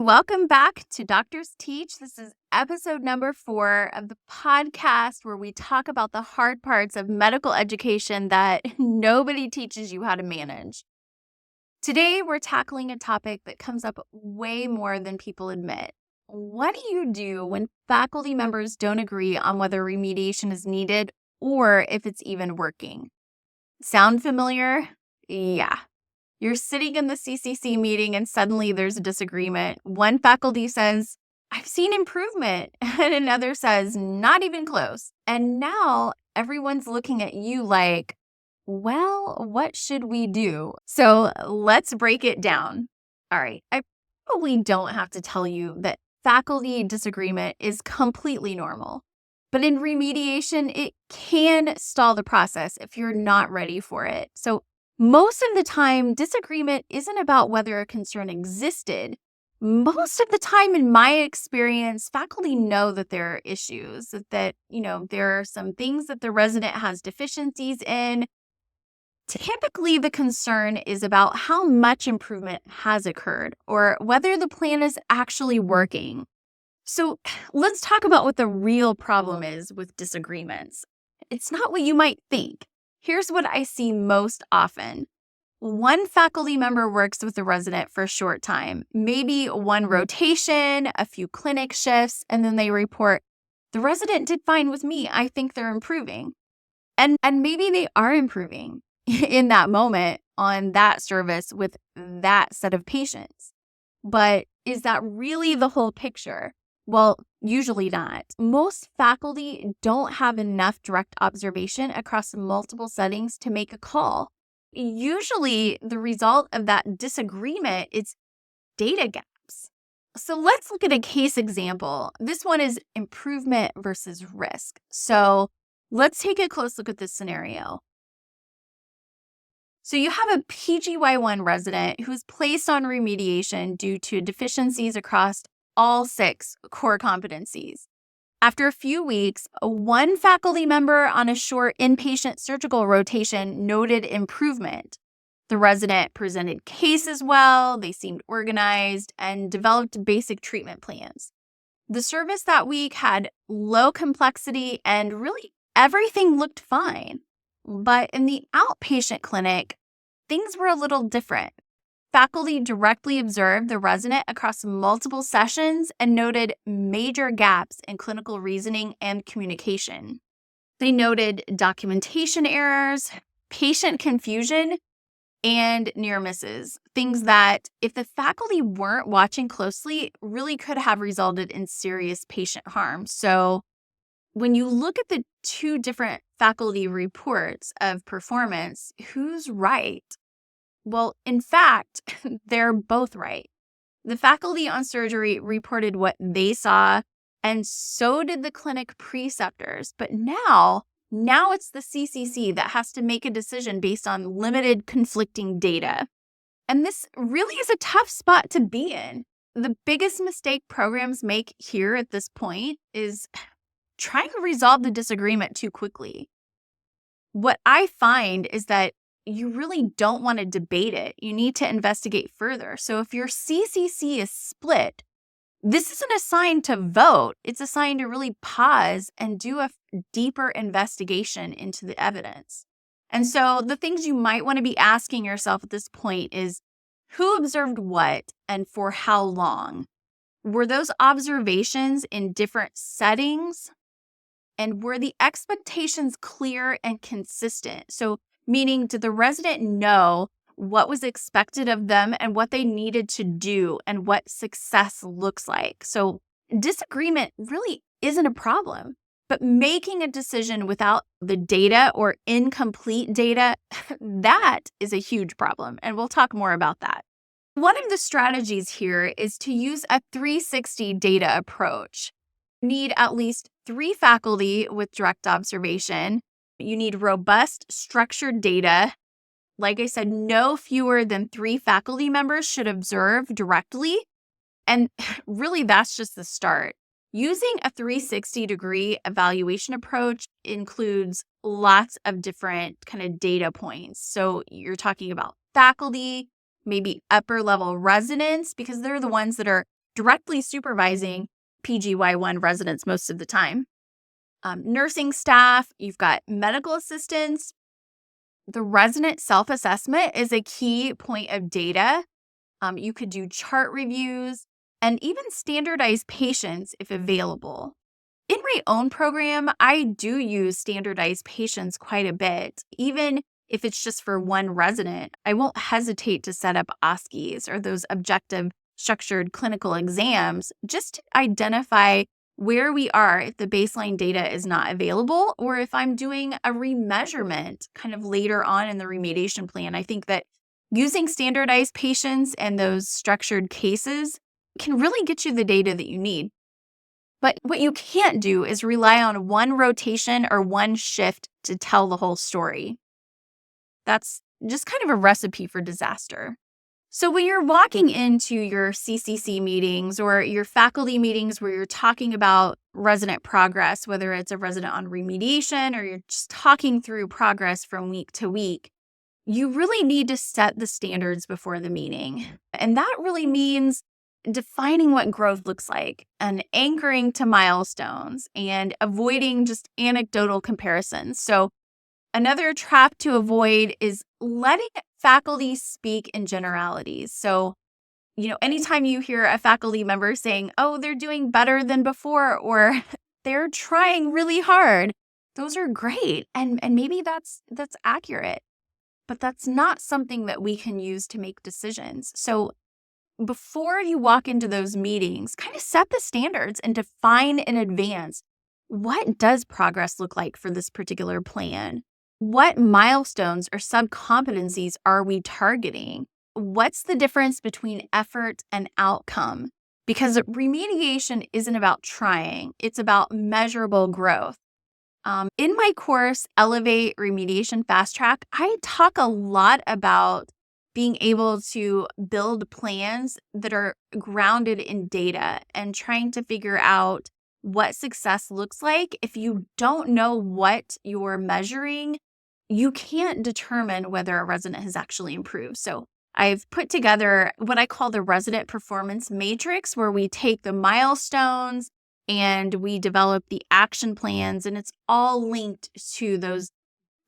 Welcome back to Doctors Teach. This is episode number 4 of the podcast where we talk about the hard parts of medical education that nobody teaches you how to manage. Today, we're tackling a topic that comes up way more than people admit. What do you do when faculty members don't agree on whether remediation is needed or if it's even working? Sound familiar? Yeah. You're sitting in the CCC meeting and suddenly there's a disagreement. One faculty says, I've seen improvement, and another says, not even close. And now everyone's looking at you like, well, what should we do? So let's break it down. All right, I probably don't have to tell you that faculty disagreement is completely normal. But in remediation, it can stall the process if you're not ready for it. So most of the time, disagreement isn't about whether a concern existed. Most of the time, in my experience, faculty know that there are issues, that there are some things that the resident has deficiencies in. Typically, the concern is about how much improvement has occurred or whether the plan is actually working. So let's talk about what the real problem is with disagreements. It's not what you might think. Here's what I see most often. One faculty member works with the resident for a short time, maybe one rotation, a few clinic shifts, and then they report, the resident did fine with me. I think they're improving. And maybe they are improving in that moment on that service with that set of patients. But is that really the whole picture? Well, usually not. Most faculty don't have enough direct observation across multiple settings to make a call. Usually, the result of that disagreement is data gaps. So let's look at a case example. This one is improvement versus risk. So let's take a close look at this scenario. So you have a PGY1 resident who is placed on remediation due to deficiencies across all 6 core competencies. After a few weeks, one faculty member on a short inpatient surgical rotation noted improvement. The resident presented cases well, they seemed organized, and developed basic treatment plans. The service that week had low complexity and really everything looked fine. But in the outpatient clinic, things were a little different. Faculty directly observed the resident across multiple sessions and noted major gaps in clinical reasoning and communication. They noted documentation errors, patient confusion, and near misses, things that, if the faculty weren't watching closely, really could have resulted in serious patient harm. So when you look at the 2 different faculty reports of performance, who's right? Well, in fact, they're both right. The faculty on surgery reported what they saw, and so did the clinic preceptors. But now it's the CCC that has to make a decision based on limited conflicting data. And this really is a tough spot to be in. The biggest mistake programs make here at this point is trying to resolve the disagreement too quickly. What I find is that you really don't want to debate it. You need to investigate further. So if your CCC is split, this isn't a sign to vote. It's a sign to really pause and do a deeper investigation into the evidence. And so the things you might want to be asking yourself at this point is, who observed what and for how long? Were those observations in different settings? And were the expectations clear and consistent? So meaning, did the resident know what was expected of them and what they needed to do and what success looks like? So disagreement really isn't a problem, but making a decision without the data or incomplete data, that is a huge problem. And we'll talk more about that. One of the strategies here is to use a 360 data approach. You need at least 3 faculty with direct observation. You need robust, structured data. Like I said, no fewer than 3 faculty members should observe directly. And really, that's just the start. Using a 360-degree evaluation approach includes lots of different kind of data points. So you're talking about faculty, maybe upper-level residents, because they're the ones that are directly supervising PGY1 residents most of the time. Nursing staff, you've got medical assistants. The resident self-assessment is a key point of data. You could do chart reviews and even standardized patients if available. In my own program, I do use standardized patients quite a bit. Even if it's just for one resident, I won't hesitate to set up OSCEs or those objective structured clinical exams just to identify where we are if the baseline data is not available or if I'm doing a remeasurement kind of later on in the remediation plan. I think that using standardized patients and those structured cases can really get you the data that you need. But what you can't do is rely on one rotation or one shift to tell the whole story. That's just kind of a recipe for disaster. So when you're walking into your CCC meetings or your faculty meetings where you're talking about resident progress, whether it's a resident on remediation or you're just talking through progress from week to week, you really need to set the standards before the meeting. And that really means defining what growth looks like and anchoring to milestones and avoiding just anecdotal comparisons. So another trap to avoid is letting faculty speak in generalities. So, anytime you hear a faculty member saying, oh, they're doing better than before, or they're trying really hard, those are great. And maybe that's accurate, but that's not something that we can use to make decisions. So before you walk into those meetings, kind of set the standards and define in advance, what does progress look like for this particular plan? What milestones or sub-competencies are we targeting? What's the difference between effort and outcome? Because remediation isn't about trying, it's about measurable growth. In my course, Elevate Remediation Fast Track, I talk a lot about being able to build plans that are grounded in data and trying to figure out what success looks like. If you don't know what you're measuring, you can't determine whether a resident has actually improved. So I've put together what I call the resident performance matrix, where we take the milestones and we develop the action plans, and it's all linked to those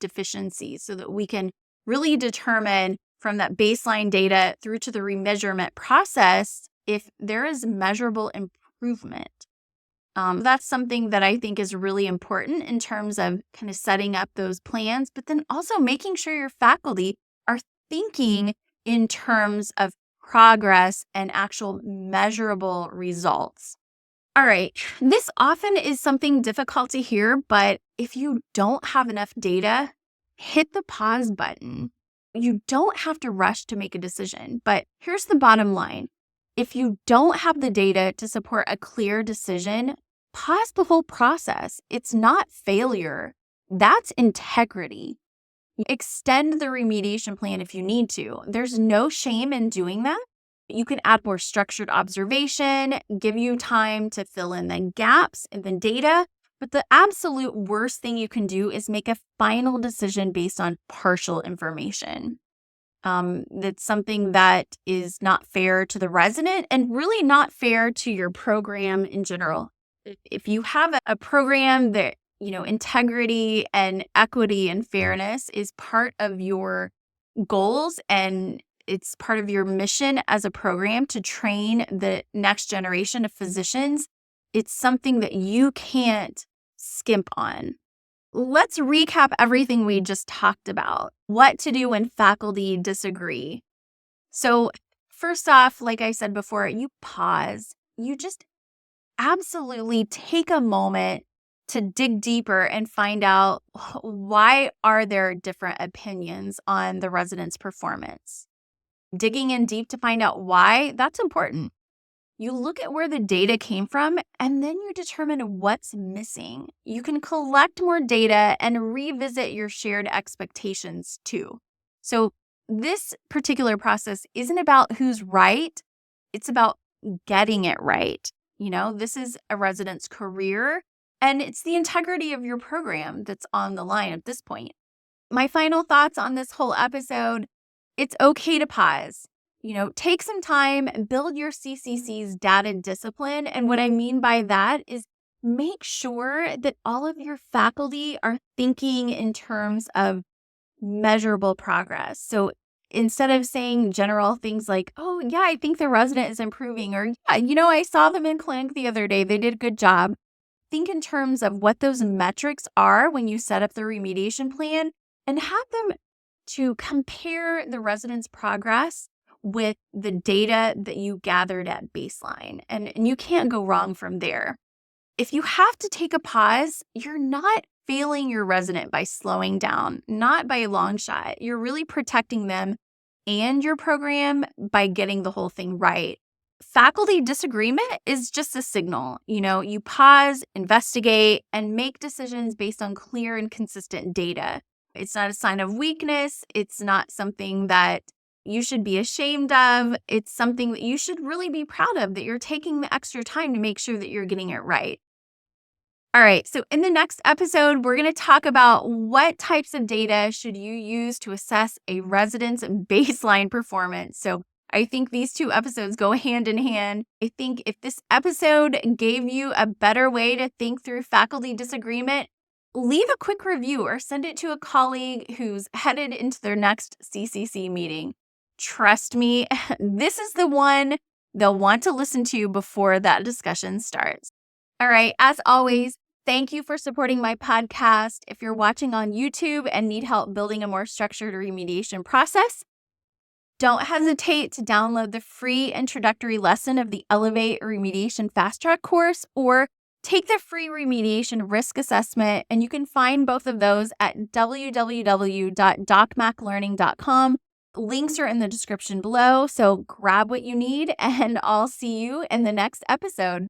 deficiencies so that we can really determine from that baseline data through to the remeasurement process if there is measurable improvement. That's something that I think is really important in terms of kind of setting up those plans, but then also making sure your faculty are thinking in terms of progress and actual measurable results. All right, this often is something difficult to hear, but if you don't have enough data, hit the pause button. You don't have to rush to make a decision, but here's the bottom line. If you don't have the data to support a clear decision, pause the whole process. It's not failure. That's integrity. Extend the remediation plan if you need to. There's no shame in doing that. You can add more structured observation, give you time to fill in the gaps in the data. But the absolute worst thing you can do is make a final decision based on partial information. That's something that is not fair to the resident and really not fair to your program in general. If you have a program that, integrity and equity and fairness is part of your goals and it's part of your mission as a program to train the next generation of physicians, it's something that you can't skimp on. Let's recap everything we just talked about. What to do when faculty disagree. So first off, like I said before, you pause. You just absolutely take a moment to dig deeper and find out why are there different opinions on the resident's performance. Digging in deep to find out why, that's important. You look at where the data came from, and then you determine what's missing. You can collect more data and revisit your shared expectations too. So this particular process isn't about who's right. It's about getting it right. This is a resident's career, and it's the integrity of your program that's on the line at this point. My final thoughts on this whole episode: it's okay to pause. take some time and build your CCC's data discipline. And what I mean by that is make sure that all of your faculty are thinking in terms of measurable progress. So instead of saying general things like, oh, yeah, I think the resident is improving, or, yeah, I saw them in clinic the other day, they did a good job. Think in terms of what those metrics are when you set up the remediation plan and have them to compare the resident's progress with the data that you gathered at baseline. And you can't go wrong from there. If you have to take a pause, you're not failing your resident by slowing down, not by a long shot. You're really protecting them and your program by getting the whole thing right. Faculty disagreement is just a signal. You pause, investigate, and make decisions based on clear and consistent data. It's not a sign of weakness. It's not something that you should be ashamed of. It's something that you should really be proud of, that you're taking the extra time to make sure that you're getting it right. All right, so in the next episode, we're going to talk about what types of data should you use to assess a resident's baseline performance. So I think these two episodes go hand in hand. I think if this episode gave you a better way to think through faculty disagreement, leave a quick review or send it to a colleague who's headed into their next CCC meeting. Trust me, this is the one they'll want to listen to before that discussion starts. All right, as always, thank you for supporting my podcast. If you're watching on YouTube and need help building a more structured remediation process, don't hesitate to download the free introductory lesson of the Elevate Remediation Fast Track course or take the free remediation risk assessment. And you can find both of those at www.docmaclearning.com. Links are in the description below, so grab what you need, and I'll see you in the next episode.